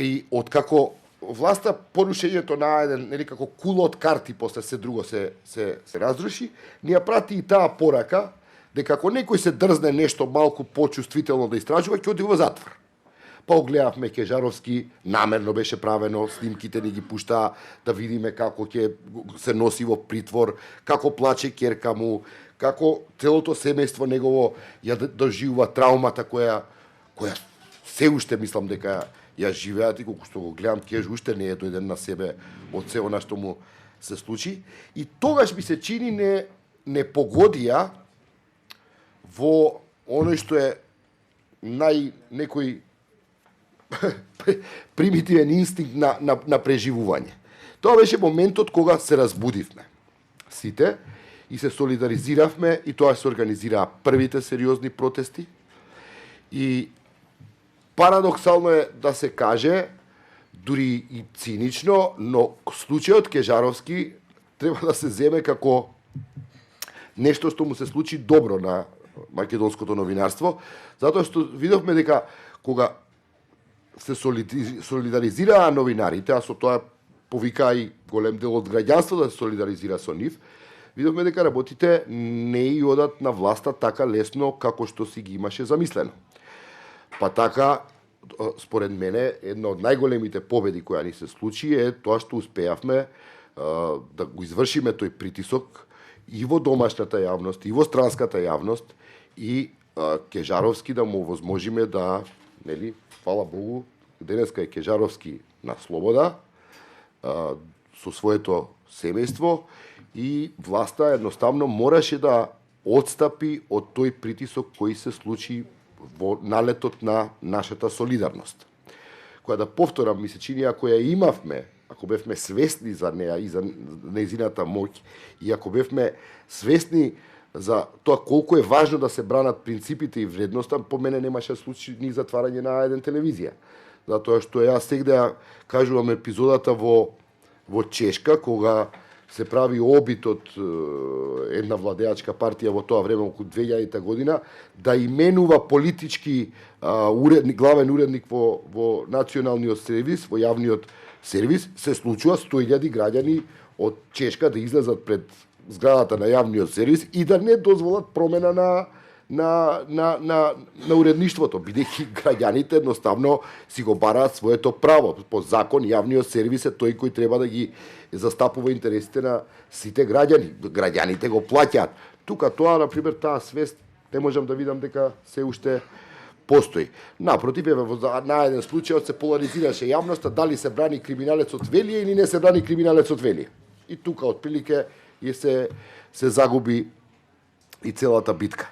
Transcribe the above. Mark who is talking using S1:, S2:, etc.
S1: И откако власта порушењето на еден нели како кула од карти после се друго се разруши, ни ја прати и таа порака дека ако некој се дрзне нешто малку почувствително да истражува, ќе оди во затвор. Па огледавме Кежаровски, намерно беше правено, снимките ни ги пуштаа да видиме како ќе се носи во притвор, како плаче ќерка му, како целото семејство негово ја доживува траумата која се уште мислам дека ја живеат и колку што го гледам Кеж уште не е дојден на себе од се она што му се случи. И тогаш ми се чини не погодија во оној што е некој примитивен инстинкт на преживување. Тоа беше моментот кога се разбудивме сите и се солидаризиравме и тоа се организираа првите сериозни протести. И парадоксално е да се каже, дури и цинично, но случајот Кежаровски треба да се земе како нешто што му се случи добро на македонското новинарство, затоа што видовме дека кога се солидаризираа новинарите, а со тоа повика и голем дел од граѓанството да се солидаризира со нив, видовме дека работите не и одат на власта така лесно како што си ги имаше замислено. Па така, според мене, една од најголемите победи која ни се случи е тоа што успеавме да го извршиме тој притисок и во домашната јавност, и во странската јавност, и Кежаровски да му овозможиме да, нели, фала Богу, денеска е Кежаровски на слобода, со своето семејство, и власта едноставно мораше да отстапи од тој притисок кој се случи во налетот на нашата солидарност. Која, да повторам, ми се чини, ако ја имавме, ако бевме свесни за неа и за нејзината моќ, и ако бевме свесни за тоа колку е важно да се бранат принципите и вредноста, по мене немаше случај ни затварање на еден телевизија. Затоа што јас сегде ја кажувам епизодата во Чешка, кога се прави обид од една владеачка партија во тоа време, околу 2000 година, да именува политички главен уредник во националниот сервис, во јавниот сервис, се случува 100.000 граѓани од Чешка да излезат пред зградата на јавниот сервис и да не дозволат промена на уредништвото, бидејќи граѓаните едноставно си го бараат своето право. По закон јавниот сервис е тој кој треба да ги застапува интересите на сите граѓани. Граѓаните го плаќаат. Тука тоа, например, таа свест не можам да видам дека се уште постои. Напротив, на еден случај се поларизираше јавноста дали се брани криминалецот Велија или не се брани криминалецот Велија. И тука отприлике се загуби и целата битка.